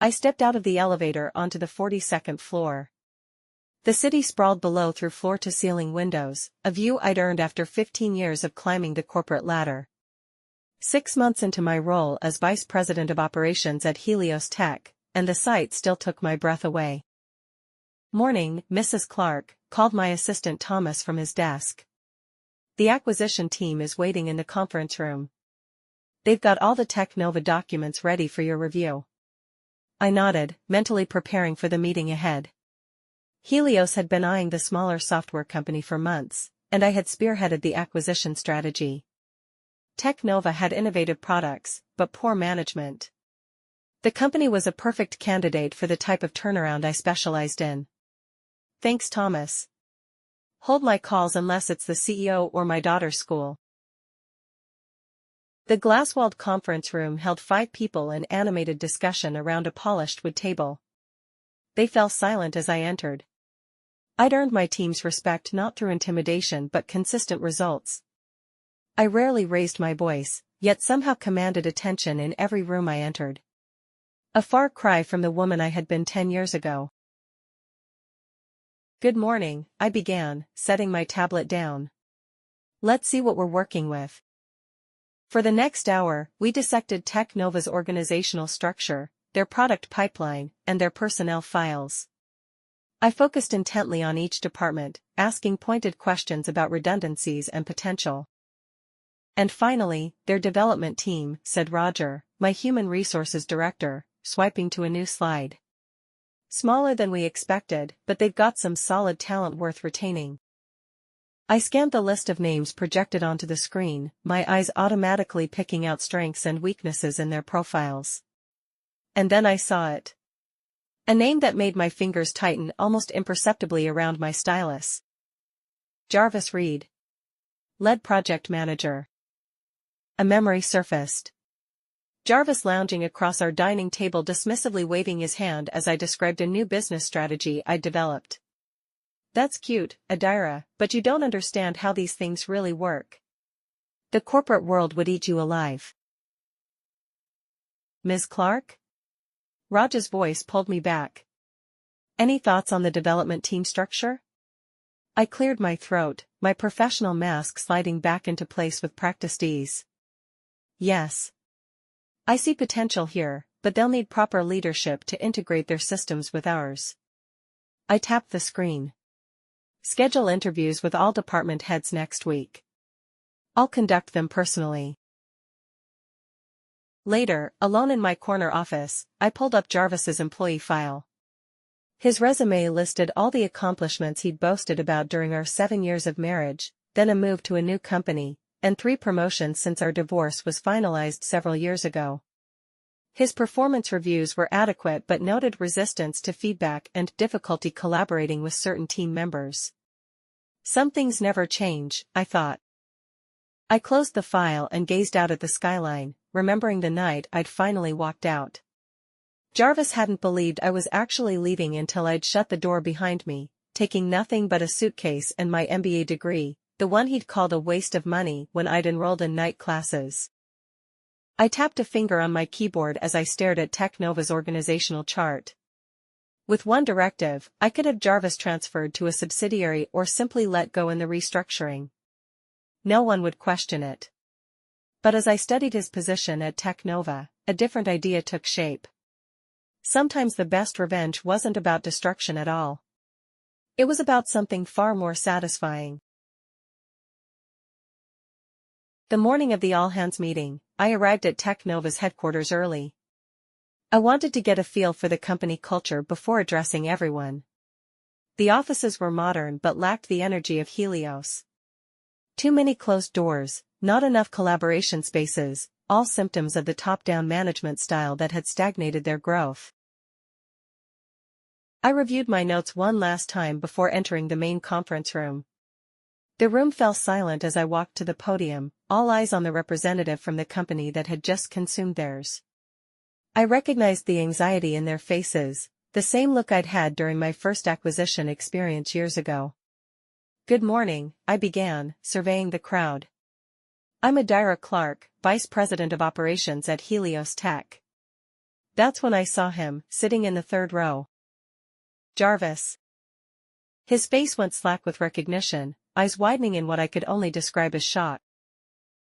I stepped out of the elevator onto the 42nd floor. The city sprawled below through floor-to-ceiling windows, a view I'd earned after 15 years of climbing the corporate ladder. 6 months into my role as Vice President of Operations at Helios Tech, and the sight still took my breath away. "Morning, Mrs. Clark," called my assistant Thomas from his desk. "The acquisition team is waiting in the conference room. They've got all the Technova documents ready for your review." I nodded, mentally preparing for the meeting ahead. Helios had been eyeing the smaller software company for months, and I had spearheaded the acquisition strategy. Technova had innovative products, but poor management. The company was a perfect candidate for the type of turnaround I specialized in. "Thanks, Thomas. Hold my calls unless it's the CEO or my daughter's school." The glass-walled conference room held 5 people in animated discussion around a polished wood table. They fell silent as I entered. I'd earned my team's respect not through intimidation but consistent results. I rarely raised my voice, yet somehow commanded attention in every room I entered. A far cry from the woman I had been 10 years ago. "Good morning," I began, setting my tablet down. "Let's see what we're working with." For the next hour, we dissected Technova's organizational structure, their product pipeline, and their personnel files. I focused intently on each department, asking pointed questions about redundancies and potential. "And finally, their development team," said Roger, my human resources director, swiping to a new slide. "Smaller than we expected, but they've got some solid talent worth retaining." I scanned the list of names projected onto the screen, my eyes automatically picking out strengths and weaknesses in their profiles. And then I saw it. A name that made my fingers tighten almost imperceptibly around my stylus. Jarvis Reed. Lead project manager. A memory surfaced. Jarvis lounging across our dining table, dismissively waving his hand as I described a new business strategy I'd developed. "That's cute, Adira, but you don't understand how these things really work. The corporate world would eat you alive." "Ms. Clark?" Raj's voice pulled me back. "Any thoughts on the development team structure?" I cleared my throat, my professional mask sliding back into place with practiced ease. "Yes. I see potential here, but they'll need proper leadership to integrate their systems with ours." I tapped the screen. "Schedule interviews with all department heads next week. I'll conduct them personally." Later, alone in my corner office, I pulled up Jarvis's employee file. His resume listed all the accomplishments he'd boasted about during our 7 years of marriage, then a move to a new company, and 3 promotions since our divorce was finalized several years ago. His performance reviews were adequate but noted resistance to feedback and difficulty collaborating with certain team members. Some things never change, I thought. I closed the file and gazed out at the skyline, remembering the night I'd finally walked out. Jarvis hadn't believed I was actually leaving until I'd shut the door behind me, taking nothing but a suitcase and my MBA degree, the one he'd called a waste of money when I'd enrolled in night classes. I tapped a finger on my keyboard as I stared at Technova's organizational chart. With one directive, I could have Jarvis transferred to a subsidiary or simply let go in the restructuring. No one would question it. But as I studied his position at Technova, a different idea took shape. Sometimes the best revenge wasn't about destruction at all. It was about something far more satisfying. The morning of the all-hands meeting, I arrived at Technova's headquarters early. I wanted to get a feel for the company culture before addressing everyone. The offices were modern but lacked the energy of Helios. Too many closed doors, not enough collaboration spaces, all symptoms of the top-down management style that had stagnated their growth. I reviewed my notes one last time before entering the main conference room. The room fell silent as I walked to the podium, all eyes on the representative from the company that had just consumed theirs. I recognized the anxiety in their faces, the same look I'd had during my first acquisition experience years ago. "Good morning," I began, surveying the crowd. "I'm Adira Clark, Vice President of Operations at Helios Tech. That's when I saw him, sitting in the third row. Jarvis. His face went slack with recognition, eyes widening in what I could only describe as shock.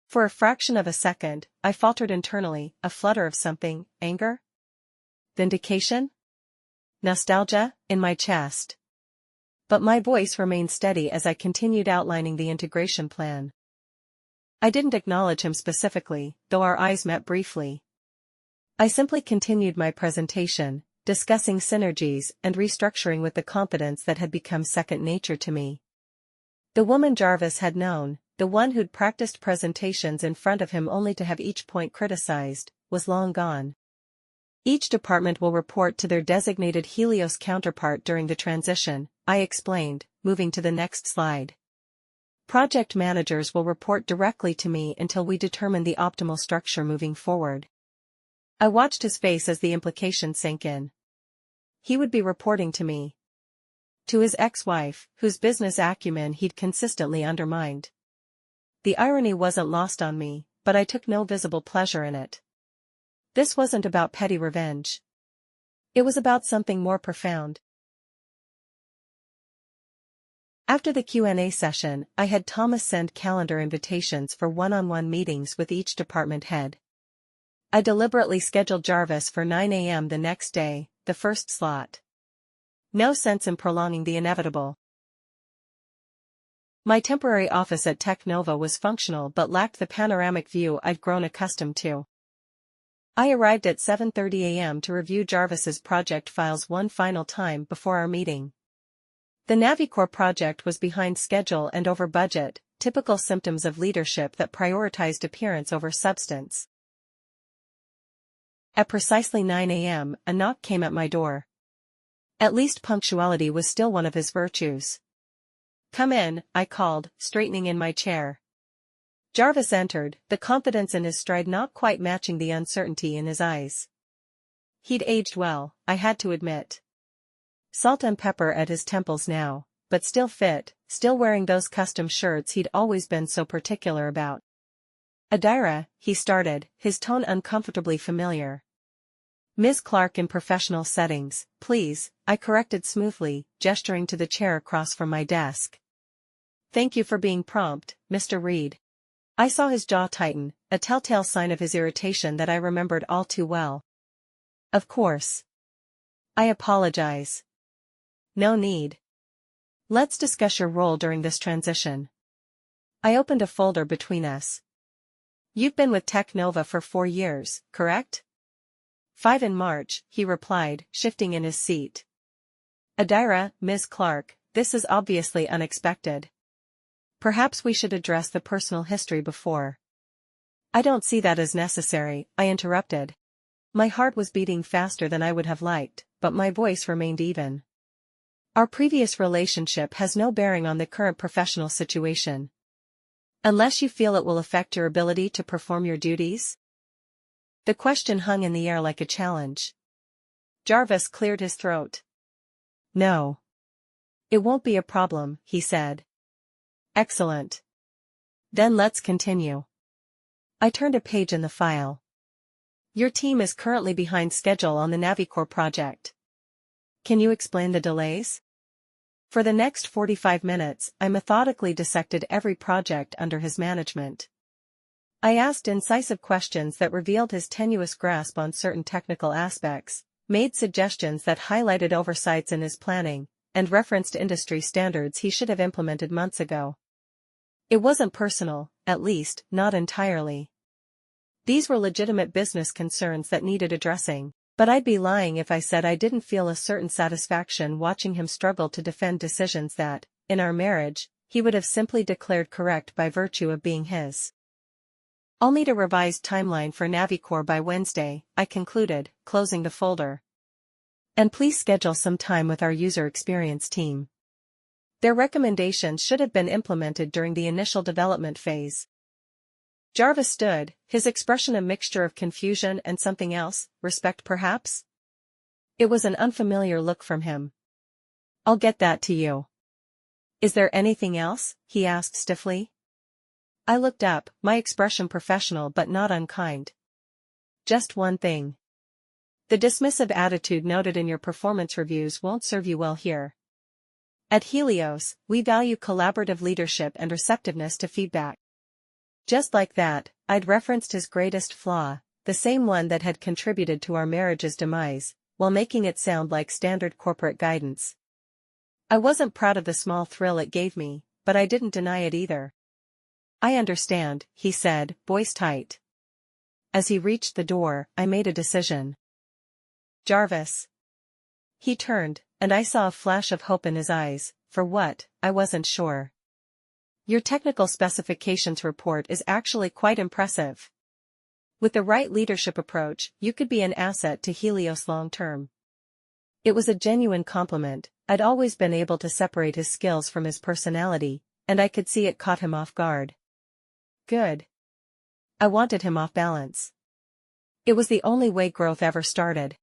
For a fraction of a second, I faltered internally, a flutter of something, anger? Vindication? Nostalgia, in my chest. But my voice remained steady as I continued outlining the integration plan. I didn't acknowledge him specifically, though our eyes met briefly. I simply continued my presentation, discussing synergies and restructuring with the confidence that had become second nature to me. The woman Jarvis had known, the one who'd practiced presentations in front of him only to have each point criticized, was long gone. Each department will report to their designated Helios counterpart during the transition, I explained, moving to the next slide. Project managers will report directly to me until we determine the optimal structure moving forward. I watched his face as the implication sank in. He would be reporting to me. To his ex-wife, whose business acumen he'd consistently undermined. The irony wasn't lost on me, but I took no visible pleasure in it. This wasn't about petty revenge. It was about something more profound. After the Q&A session, I had Thomas send calendar invitations for one-on-one meetings with each department head. I deliberately scheduled Jarvis for 9 a.m. the next day, the first slot. No sense in prolonging the inevitable. My temporary office at Tech Nova was functional but lacked the panoramic view I'd grown accustomed to. I arrived at 7:30 a.m. to review Jarvis's project files one final time before our meeting. The Navicore project was behind schedule and over budget, typical symptoms of leadership that prioritized appearance over substance. At precisely 9 a.m., a knock came at my door. At least punctuality was still one of his virtues. "Come in," I called, straightening in my chair. Jarvis entered, the confidence in his stride not quite matching the uncertainty in his eyes. He'd aged well, I had to admit. Salt and pepper at his temples now, but still fit, still wearing those custom shirts he'd always been so particular about. "Adira," he started, his tone uncomfortably familiar. "Ms. Clark in professional settings, please," I corrected smoothly, gesturing to the chair across from my desk. "Thank you for being prompt, Mr. Reed." I saw his jaw tighten, a telltale sign of his irritation that I remembered all too well. "Of course. I apologize." "No need. Let's discuss your role during this transition." I opened a folder between us. "You've been with Tech Nova for 4 years, correct?" 5 in March, he replied, shifting in his seat. "Adira, Ms. Clark, this is obviously unexpected. Perhaps we should address the personal history before." "I don't see that as necessary," I interrupted. My heart was beating faster than I would have liked, but my voice remained even. "Our previous relationship has no bearing on the current professional situation. Unless you feel it will affect your ability to perform your duties?" The question hung in the air like a challenge. Jarvis cleared his throat. "No. It won't be a problem," he said. "Excellent. Then let's continue." I turned a page in the file. "Your team is currently behind schedule on the Navicore project. Can you explain the delays?" For the next 45 minutes, I methodically dissected every project under his management. I asked incisive questions that revealed his tenuous grasp on certain technical aspects, made suggestions that highlighted oversights in his planning, and referenced industry standards he should have implemented months ago. It wasn't personal, at least, not entirely. These were legitimate business concerns that needed addressing, but I'd be lying if I said I didn't feel a certain satisfaction watching him struggle to defend decisions that, in our marriage, he would have simply declared correct by virtue of being his. "I'll need a revised timeline for Navicore by Wednesday," I concluded, closing the folder. "And please schedule some time with our user experience team. Their recommendations should have been implemented during the initial development phase." Jarvis stood, his expression a mixture of confusion and something else, respect perhaps? It was an unfamiliar look from him. "I'll get that to you." "Is there anything else?" he asked stiffly. I looked up, my expression professional but not unkind. "Just one thing. The dismissive attitude noted in your performance reviews won't serve you well here. At Helios, we value collaborative leadership and receptiveness to feedback. Just like that, I'd referenced his greatest flaw, the same one that had contributed to our marriage's demise, while making it sound like standard corporate guidance. I wasn't proud of the small thrill it gave me, but I didn't deny it either. I understand, he said, voice tight. As he reached the door, I made a decision. Jarvis. He turned, and I saw a flash of hope in his eyes. For what, I wasn't sure. Your technical specifications report is actually quite impressive. With the right leadership approach, you could be an asset to Helios long term. It was a genuine compliment. I'd always been able to separate his skills from his personality, and I could see it caught him off guard. Good. I wanted him off balance. It was the only way growth ever started.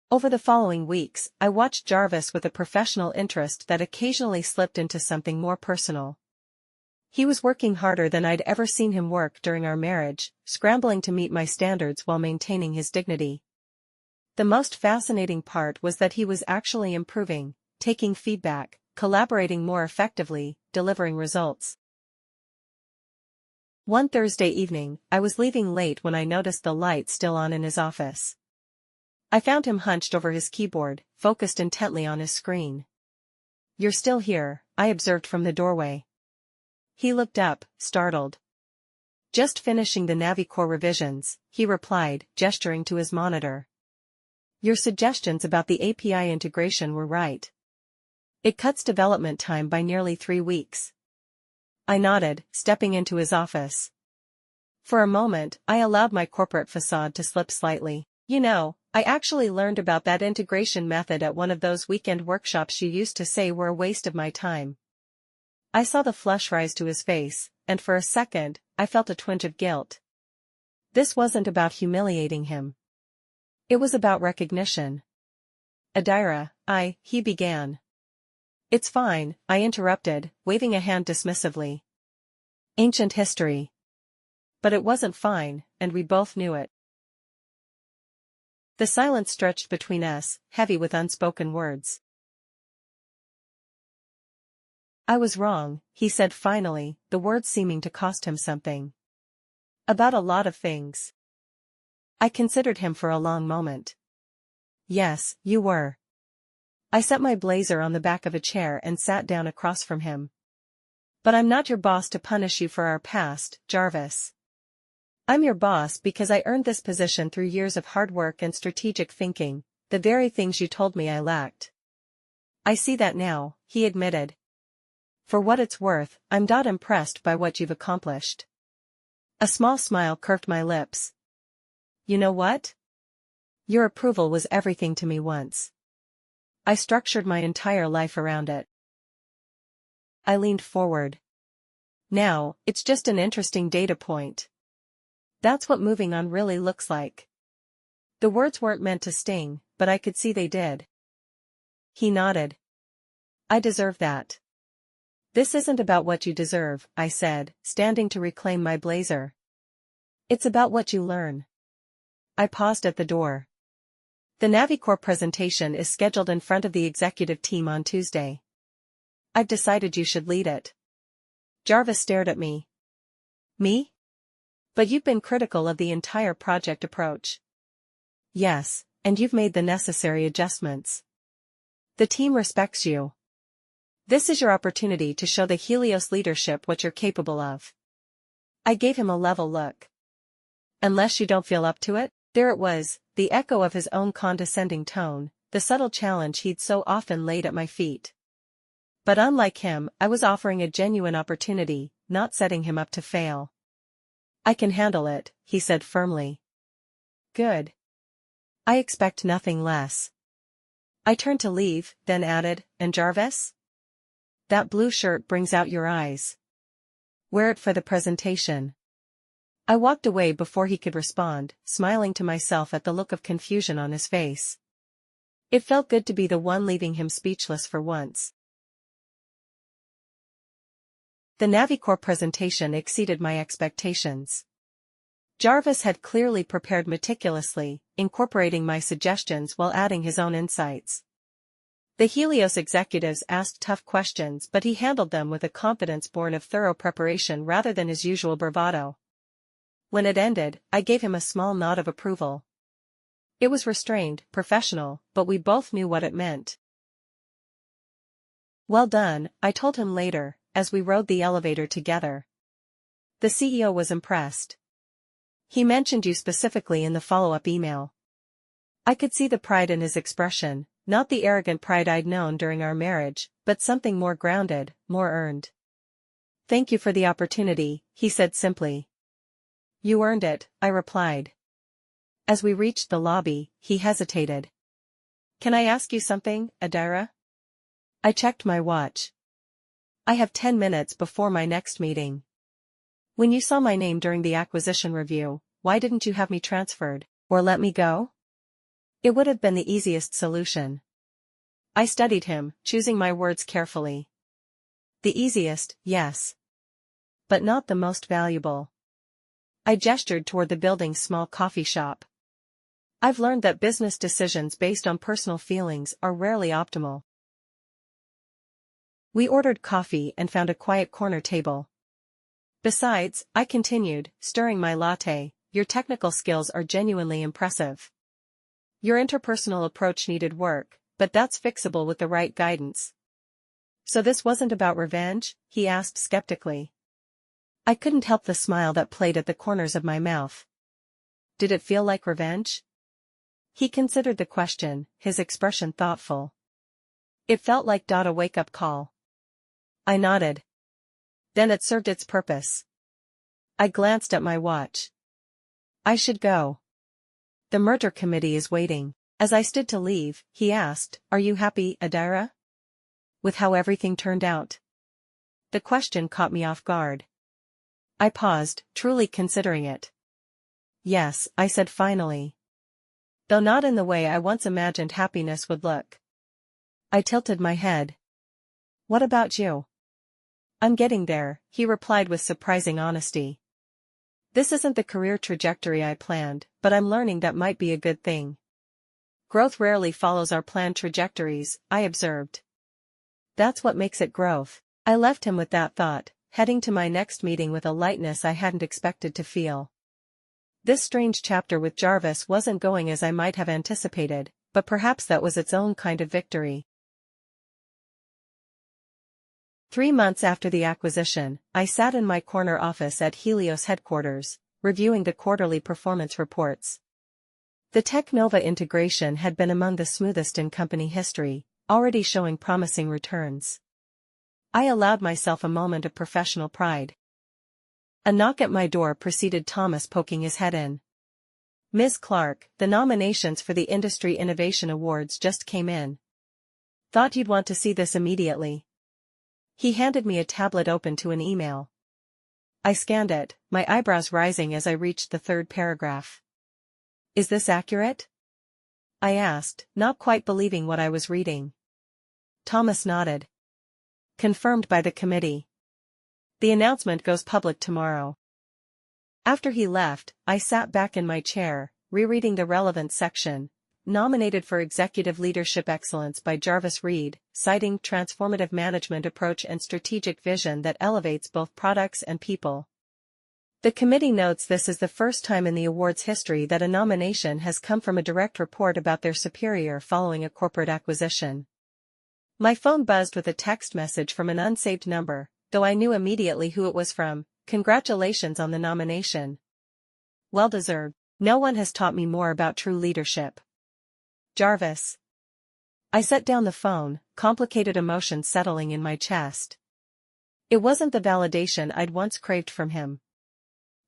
Over the following weeks, I watched Jarvis with a professional interest that occasionally slipped into something more personal. He was working harder than I'd ever seen him work during our marriage, scrambling to meet my standards while maintaining his dignity. The most fascinating part was that he was actually improving, taking feedback, collaborating more effectively, delivering results. One Thursday evening, I was leaving late when I noticed the light still on in his office. I found him hunched over his keyboard, focused intently on his screen. "You're still here," I observed from the doorway. He looked up, startled. "Just finishing the Navicore revisions," he replied, gesturing to his monitor. "Your suggestions about the API integration were right. It cuts development time by nearly 3 weeks." I nodded, stepping into his office. For a moment, I allowed my corporate facade to slip slightly. "You know, I actually learned about that integration method at one of those weekend workshops you used to say were a waste of my time." I saw the flush rise to his face, and for a second, I felt a twinge of guilt. This wasn't about humiliating him. It was about recognition. "Adira, he began. "It's fine," I interrupted, waving a hand dismissively. "Ancient history." But it wasn't fine, and we both knew it. The silence stretched between us, heavy with unspoken words. "I was wrong," he said finally, the words seeming to cost him something. "About a lot of things." I considered him for a long moment. "Yes, you were." I set my blazer on the back of a chair and sat down across from him. "But I'm not your boss to punish you for our past, Jarvis. I'm your boss because I earned this position through years of hard work and strategic thinking, the very things you told me I lacked." "I see that now," he admitted. "For what it's worth, I'm not impressed by what you've accomplished." A small smile curved my lips. "You know what? Your approval was everything to me once. I structured my entire life around it." I leaned forward. "Now, it's just an interesting data point. That's what moving on really looks like." The words weren't meant to sting, but I could see they did. He nodded. "I deserve that." "This isn't about what you deserve," I said, standing to reclaim my blazer. "It's about what you learn." I paused at the door. "The Navicore presentation is scheduled in front of the executive team on Tuesday. I've decided you should lead it." Jarvis stared at me. "Me? But you've been critical of the entire project approach." "Yes, and you've made the necessary adjustments. The team respects you. This is your opportunity to show the Helios leadership what you're capable of." I gave him a level look. "Unless you don't feel up to it?" There it was, the echo of his own condescending tone, the subtle challenge he'd so often laid at my feet. But unlike him, I was offering a genuine opportunity, not setting him up to fail. "I can handle it," he said firmly. "Good. I expect nothing less." I turned to leave, then added, "And Jarvis? That blue shirt brings out your eyes. Wear it for the presentation." I walked away before he could respond, smiling to myself at the look of confusion on his face. It felt good to be the one leaving him speechless for once. The Navicore presentation exceeded my expectations. Jarvis had clearly prepared meticulously, incorporating my suggestions while adding his own insights. The Helios executives asked tough questions, but he handled them with a confidence born of thorough preparation rather than his usual bravado. When it ended, I gave him a small nod of approval. It was restrained, professional, but we both knew what it meant. Well done, I told him later, as we rode the elevator together. The CEO was impressed. He mentioned you specifically in the follow-up email. I could see the pride in his expression, not the arrogant pride I'd known during our marriage, but something more grounded, more earned. Thank you for the opportunity, he said simply. You earned it, I replied. As we reached the lobby, he hesitated. Can I ask you something, Adira? I checked my watch. I have 10 minutes before my next meeting. When you saw my name during the acquisition review, why didn't you have me transferred, or let me go? It would have been the easiest solution. I studied him, choosing my words carefully. The easiest, yes. But not the most valuable. I gestured toward the building's small coffee shop. I've learned that business decisions based on personal feelings are rarely optimal. We ordered coffee and found a quiet corner table. Besides, I continued, stirring my latte, your technical skills are genuinely impressive. Your interpersonal approach needed work, but that's fixable with the right guidance. So this wasn't about revenge? He asked skeptically. I couldn't help the smile that played at the corners of my mouth. Did it feel like revenge? He considered the question, his expression thoughtful. It felt like a wake-up call. I nodded. Then it served its purpose. I glanced at my watch. I should go. The merger committee is waiting. As I stood to leave, he asked, Are you happy, Adira? With how everything turned out? The question caught me off guard. I paused, truly considering it. Yes, I said finally. Though not in the way I once imagined happiness would look. I tilted my head. What about you? I'm getting there, he replied with surprising honesty. This isn't the career trajectory I planned, but I'm learning that might be a good thing. Growth rarely follows our planned trajectories, I observed. That's what makes it growth. I left him with that thought, heading to my next meeting with a lightness I hadn't expected to feel. This strange chapter with Jarvis wasn't going as I might have anticipated, but perhaps that was its own kind of victory. 3 months after the acquisition, I sat in my corner office at Helios headquarters, reviewing the quarterly performance reports. The Tech-Nova integration had been among the smoothest in company history, already showing promising returns. I allowed myself a moment of professional pride. A knock at my door preceded Thomas poking his head in. Ms. Clark, the nominations for the Industry Innovation Awards just came in. Thought you'd want to see this immediately. He handed me a tablet open to an email. I scanned it, my eyebrows rising as I reached the third paragraph. Is this accurate? I asked, not quite believing what I was reading. Thomas nodded. Confirmed by the committee. The announcement goes public tomorrow. After he left, I sat back in my chair, rereading the relevant section. Nominated for Executive Leadership Excellence by Jarvis Reed, citing transformative management approach and strategic vision that elevates both products and people. The committee notes this is the first time in the award's history that a nomination has come from a direct report about their superior following a corporate acquisition. My phone buzzed with a text message from an unsaved number, though I knew immediately who it was from. Congratulations on the nomination. Well deserved. No one has taught me more about true leadership. Jarvis. I set down the phone, complicated emotions settling in my chest. It wasn't the validation I'd once craved from him.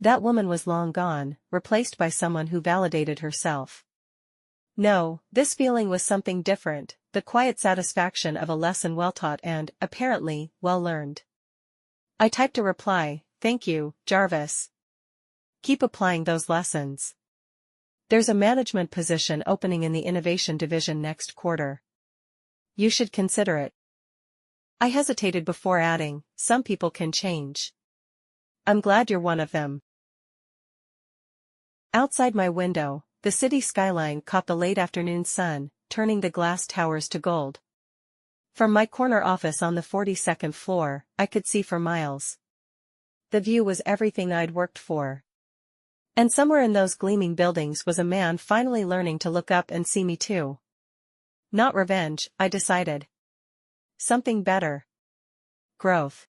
That woman was long gone, replaced by someone who validated herself. No, this feeling was something different, the quiet satisfaction of a lesson well taught and, apparently, well learned. I typed a reply, Thank you, Jarvis. Keep applying those lessons. There's a management position opening in the innovation division next quarter. You should consider it. I hesitated before adding, Some people can change. I'm glad you're one of them. Outside my window, the city skyline caught the late afternoon sun, turning the glass towers to gold. From my corner office on the 42nd floor, I could see for miles. The view was everything I'd worked for. And somewhere in those gleaming buildings was a man finally learning to look up and see me too. Not revenge, I decided. Something better. Growth.